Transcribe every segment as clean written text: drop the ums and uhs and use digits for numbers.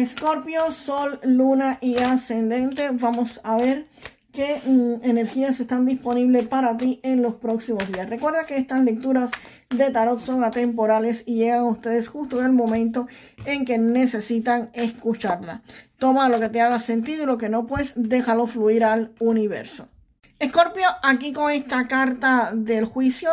Escorpio, Sol, Luna y Ascendente. Vamos a ver qué energías están disponibles para ti en los próximos días. Recuerda que estas lecturas de tarot son atemporales y llegan a ustedes justo en el momento en que necesitan escucharla. Toma lo que te haga sentido y lo que no, pues déjalo fluir al universo. Escorpio, aquí con esta carta del juicio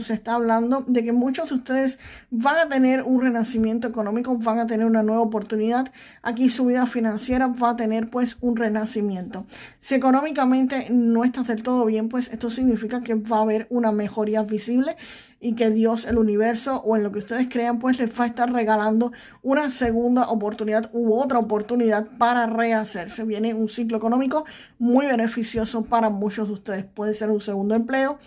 se está hablando de que muchos de ustedes van a tener un renacimiento económico, van a tener una nueva oportunidad. Aquí su vida financiera va a tener pues un renacimiento. Si económicamente no estás del todo bien, pues esto significa que va a haber una mejoría visible y que Dios, el universo o en lo que ustedes crean, pues les va a estar regalando una segunda oportunidad u otra oportunidad para rehacerse. Viene un ciclo económico muy beneficioso para muchos de ustedes. Puede ser un segundo empleo,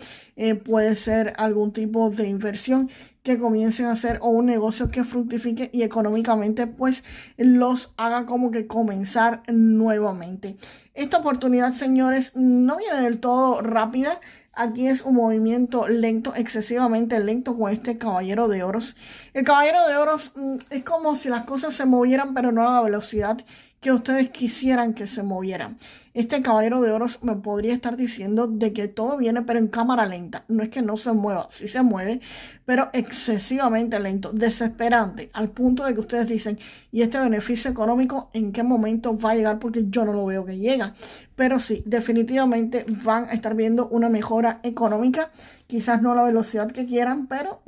puede ser algún tipo de inversión que comiencen a hacer o un negocio que fructifique y económicamente pues los haga como que comenzar nuevamente. Esta oportunidad, señores, no viene del todo rápida. Aquí es un movimiento lento, excesivamente lento con este caballero de oros. El caballero de oros es como si las cosas se movieran, pero no a la velocidad que ustedes quisieran que se movieran. Este caballero de oros me podría estar diciendo de que todo viene, pero en cámara lenta. No es que no se mueva, sí se mueve, pero excesivamente lento, desesperante, al punto de que ustedes dicen, ¿y este beneficio económico en qué momento va a llegar? Porque yo no lo veo que llega. Pero sí, definitivamente van a estar viendo una mejora económica, quizás no a la velocidad que quieran, pero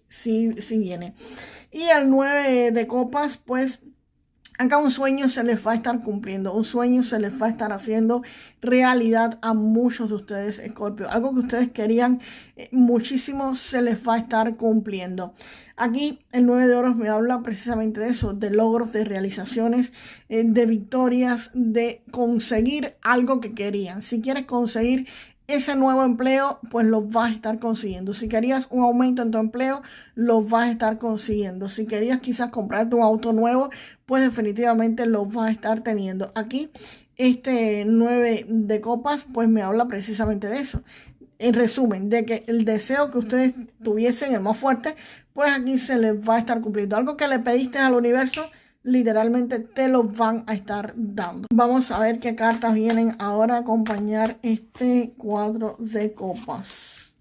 sí viene. Y el 9 de copas, pues acá un sueño se les va a estar cumpliendo, un sueño se les va a estar haciendo realidad a muchos de ustedes, Escorpio. Algo que ustedes querían muchísimo se les va a estar cumpliendo. Aquí el 9 de oros me habla precisamente de eso, de logros, de realizaciones, de victorias, de conseguir algo que querían. Si quieres conseguir ese nuevo empleo, pues lo vas a estar consiguiendo. Si querías un aumento en tu empleo, lo vas a estar consiguiendo. Si querías quizás comprarte un auto nuevo, pues definitivamente lo vas a estar teniendo. Aquí este 9 de copas, pues me habla precisamente de eso. En resumen, de que el deseo que ustedes tuviesen, el más fuerte, pues aquí se les va a estar cumpliendo. Algo que le pediste al universo, literalmente te lo van a estar dando. Vamos a ver qué cartas vienen ahora a acompañar este 4 de copas.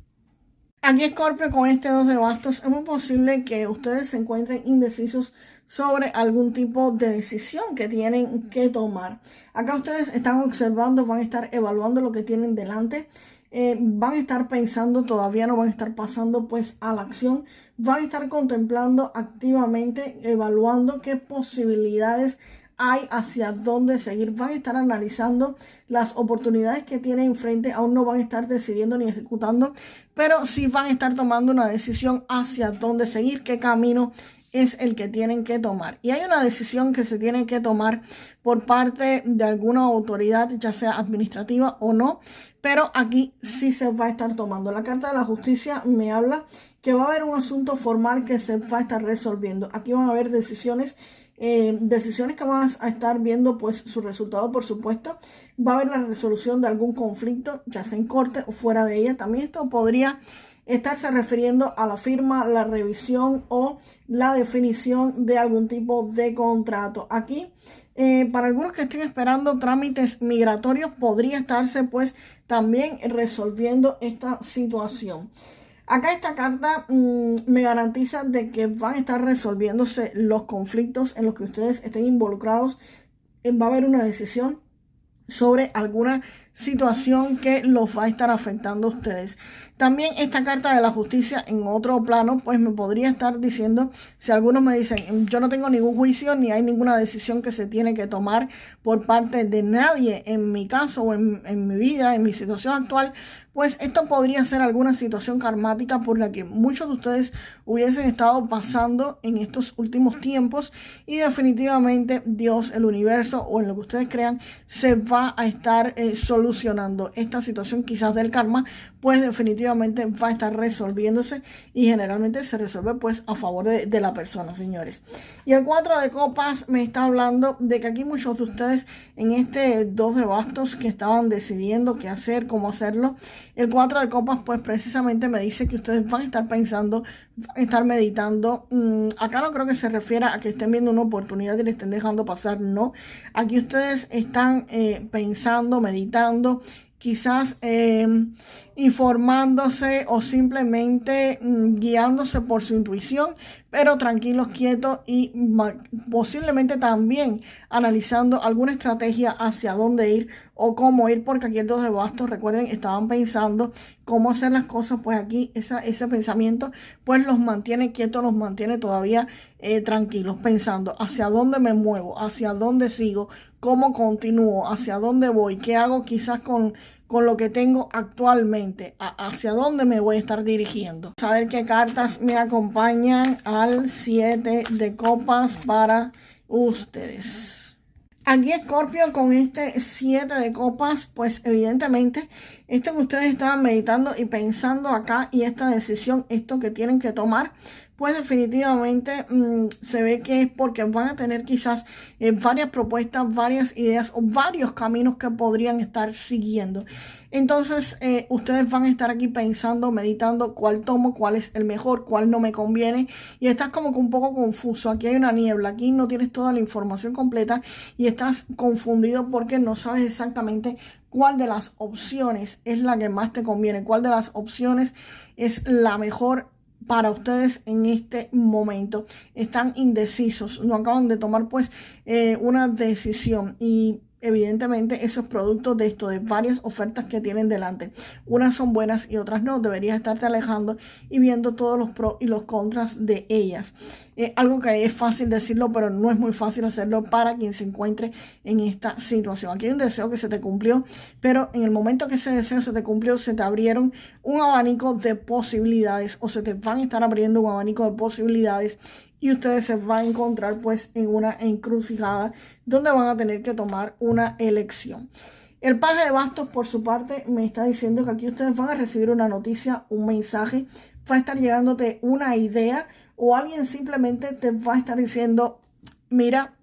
Aquí Escorpio con este 2 de bastos, es muy posible que ustedes se encuentren indecisos sobre algún tipo de decisión que tienen que tomar. Acá ustedes están observando, van a estar evaluando lo que tienen delante. Van a estar pensando, todavía no van a estar pasando pues a la acción, van a estar contemplando activamente, evaluando qué posibilidades hay, hacia dónde seguir, van a estar analizando las oportunidades que tienen enfrente, aún no van a estar decidiendo ni ejecutando, pero sí van a estar tomando una decisión hacia dónde seguir, qué camino es el que tienen que tomar. Y hay una decisión que se tiene que tomar por parte de alguna autoridad, ya sea administrativa o no, pero aquí sí se va a estar tomando. La carta de la justicia me habla que va a haber un asunto formal que se va a estar resolviendo. Aquí van a haber decisiones que van a estar viendo pues su resultado, por supuesto. Va a haber la resolución de algún conflicto, ya sea en corte o fuera de ella. También esto podría estarse refiriendo a la firma, la revisión o la definición de algún tipo de contrato. Aquí, para algunos que estén esperando trámites migratorios, podría estarse pues también resolviendo esta situación. Acá esta carta me garantiza de que van a estar resolviéndose los conflictos en los que ustedes estén involucrados. Va a haber una decisión sobre alguna situación que los va a estar afectando a ustedes. También esta carta de la justicia en otro plano pues me podría estar diciendo, si algunos me dicen yo no tengo ningún juicio ni hay ninguna decisión que se tiene que tomar por parte de nadie en mi caso o en mi vida, en mi situación actual, pues esto podría ser alguna situación karmática por la que muchos de ustedes hubiesen estado pasando en estos últimos tiempos y definitivamente Dios, el universo o en lo que ustedes crean se va a estar solucionando esta situación quizás del karma, pues definitivamente va a estar resolviéndose y generalmente se resuelve pues a favor de la persona, señores. Y el 4 de copas me está hablando de que aquí muchos de ustedes en este 2 de bastos que estaban decidiendo qué hacer, cómo hacerlo, el 4 de copas pues precisamente me dice que ustedes van a estar pensando estar meditando. Acá no creo que se refiera a que estén viendo una oportunidad y le estén dejando pasar, no. Aquí ustedes están pensando, meditando, quizás informándose o simplemente guiándose por su intuición, pero tranquilos, quietos y posiblemente también analizando alguna estrategia hacia dónde ir o cómo ir, porque aquí el 2 de bastos, recuerden, estaban pensando cómo hacer las cosas, pues aquí ese pensamiento pues los mantiene quietos, los mantiene todavía tranquilos, pensando hacia dónde me muevo, hacia dónde sigo, cómo continúo, hacia dónde voy, qué hago quizás con lo que tengo actualmente, hacia dónde me voy a estar dirigiendo. Saber qué cartas me acompañan al 7 de copas para ustedes. Aquí Escorpio, con este 7 de copas, pues evidentemente esto que ustedes estaban meditando y pensando acá y esta decisión, esto que tienen que tomar, pues definitivamente se ve que es porque van a tener quizás varias propuestas, varias ideas o varios caminos que podrían estar siguiendo. Entonces ustedes van a estar aquí pensando, meditando cuál tomo, cuál es el mejor, cuál no me conviene, y estás como que un poco confuso. Aquí hay una niebla, aquí no tienes toda la información completa y estás confundido porque no sabes exactamente cuál de las opciones es la que más te conviene, cuál de las opciones es la mejor para ustedes en este momento. Están indecisos, no acaban de tomar pues una decisión, y evidentemente eso es producto de esto, de varias ofertas que tienen delante. Unas son buenas y otras no. Deberías estarte alejando y viendo todos los pros y los contras de ellas. Algo que es fácil decirlo, pero no es muy fácil hacerlo para quien se encuentre en esta situación. Aquí hay un deseo que se te cumplió, pero en el momento que ese deseo se te cumplió, se te abrieron un abanico de posibilidades, o se te van a estar abriendo un abanico de posibilidades, y ustedes se van a encontrar pues en una encrucijada donde van a tener que tomar una elección. El paje de bastos, por su parte, me está diciendo que aquí ustedes van a recibir una noticia, un mensaje, va a estar llegándote una idea, o alguien simplemente te va a estar diciendo, mira,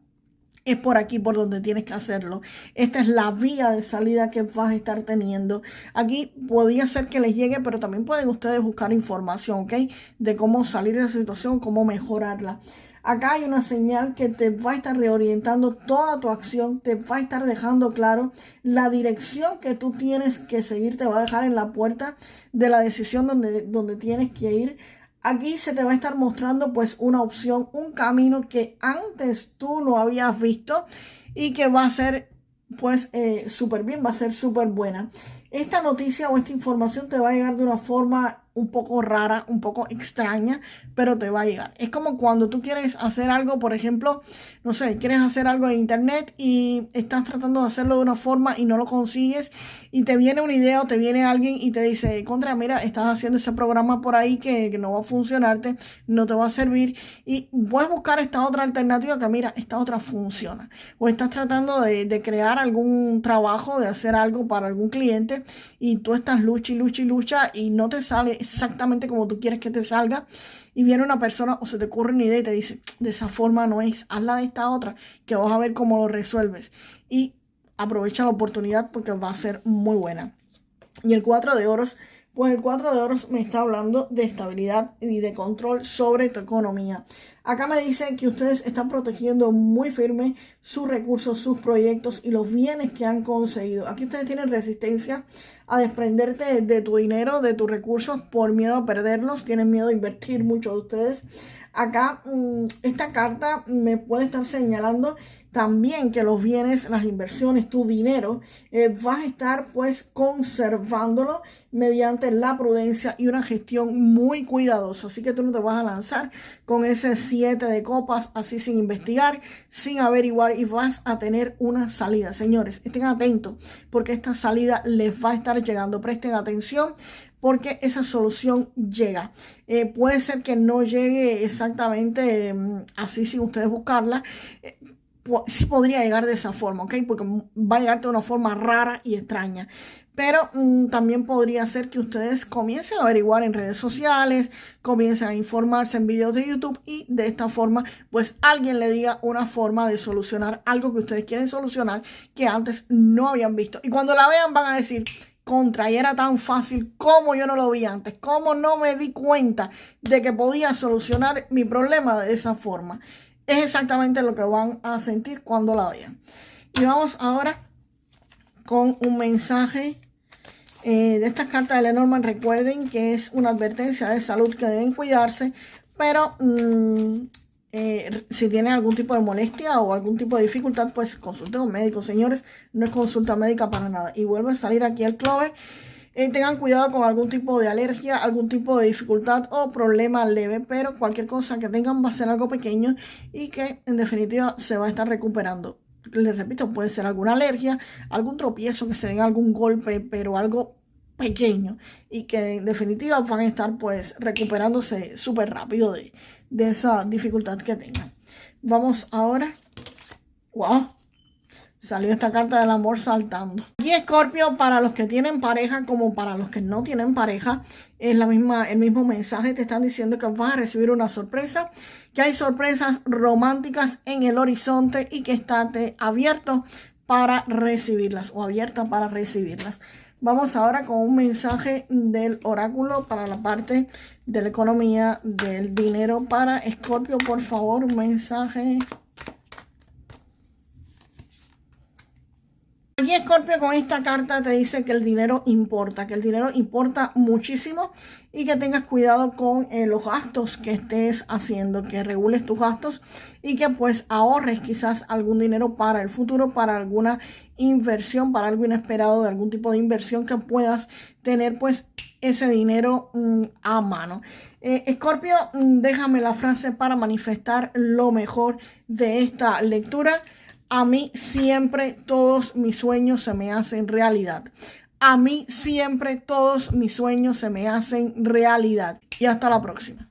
es por aquí por donde tienes que hacerlo. Esta es la vía de salida que vas a estar teniendo. Aquí podría ser que les llegue, pero también pueden ustedes buscar información, ¿ok? De cómo salir de esa situación, cómo mejorarla. Acá hay una señal que te va a estar reorientando toda tu acción, te va a estar dejando claro la dirección que tú tienes que seguir, te va a dejar en la puerta de la decisión donde tienes que ir. Aquí se te va a estar mostrando pues una opción, un camino que antes tú no habías visto y que va a ser pues súper bien, va a ser súper buena. Esta noticia o esta información te va a llegar de una forma un poco rara, un poco extraña, pero te va a llegar. Es como cuando tú quieres hacer algo, por ejemplo, no sé, quieres hacer algo en internet y estás tratando de hacerlo de una forma y no lo consigues, y te viene una idea o te viene alguien y te dice, contra, mira, estás haciendo ese programa por ahí que no va a funcionarte, no te va a servir, y puedes buscar esta otra alternativa que, mira, esta otra funciona. O estás tratando de crear algún trabajo, de hacer algo para algún cliente, y tú estás lucha y lucha y lucha y no te sale exactamente como tú quieres que te salga, y viene una persona o se te ocurre una idea y te dice, de esa forma no es, hazla de esta otra, que vas a ver cómo lo resuelves, y aprovecha la oportunidad porque va a ser muy buena. Y el 4 de oros, pues el 4 de oros me está hablando de estabilidad y de control sobre tu economía. Acá me dice que ustedes están protegiendo muy firme sus recursos, sus proyectos y los bienes que han conseguido. Aquí ustedes tienen resistencia a desprenderte de tu dinero, de tus recursos, por miedo a perderlos. Tienen miedo a invertir, muchos de ustedes. Acá esta carta me puede estar señalando también que los bienes, las inversiones, tu dinero, vas a estar pues conservándolo mediante la prudencia y una gestión muy cuidadosa. Así que tú no te vas a lanzar con ese 7 de copas así sin investigar, sin averiguar, y vas a tener una salida. Señores, estén atentos porque esta salida les va a estar llegando. Presten atención porque esa solución llega. Puede ser que no llegue exactamente así sin ustedes buscarla. Sí podría llegar de esa forma, ¿ok? Porque va a llegar de una forma rara y extraña. Pero también podría ser que ustedes comiencen a averiguar en redes sociales, comiencen a informarse en videos de YouTube, y de esta forma pues alguien le diga una forma de solucionar algo que ustedes quieren solucionar que antes no habían visto. Y cuando la vean van a decir, contra, y era tan fácil, como yo no lo vi antes, como no me di cuenta de que podía solucionar mi problema de esa forma. Es exactamente lo que van a sentir cuando la vean. Y vamos ahora con un mensaje de estas cartas de Lenormand. Recuerden que es una advertencia de salud, que deben cuidarse, pero si tienen algún tipo de molestia o algún tipo de dificultad, pues consulten a un médico, señores. No es consulta médica para nada. Y vuelve a salir aquí el Clover. Tengan cuidado con algún tipo de alergia, algún tipo de dificultad o problema leve, pero cualquier cosa que tengan va a ser algo pequeño y que en definitiva se va a estar recuperando. Les repito, puede ser alguna alergia, algún tropiezo, que se den algún golpe, pero algo pequeño, y que en definitiva van a estar pues recuperándose súper rápido de esa dificultad que tengan. Vamos ahora. ¡Wow! Salió esta carta del amor saltando. Aquí, Escorpio, para los que tienen pareja como para los que no tienen pareja, es el mismo mensaje. Te están diciendo que vas a recibir una sorpresa, que hay sorpresas románticas en el horizonte y que estate abierto para recibirlas o abierta para recibirlas. Vamos ahora con un mensaje del oráculo para la parte de la economía, del dinero para Escorpio. Por favor, un mensaje. Aquí, Escorpio, con esta carta te dice que el dinero importa muchísimo, y que tengas cuidado con los gastos que estés haciendo, que regules tus gastos y que pues ahorres quizás algún dinero para el futuro, para alguna inversión, para algo inesperado, de algún tipo de inversión que puedas tener pues ese dinero a mano. Escorpio, déjame la frase para manifestar lo mejor de esta lectura. A mí siempre todos mis sueños se me hacen realidad. A mí siempre todos mis sueños se me hacen realidad. Y hasta la próxima.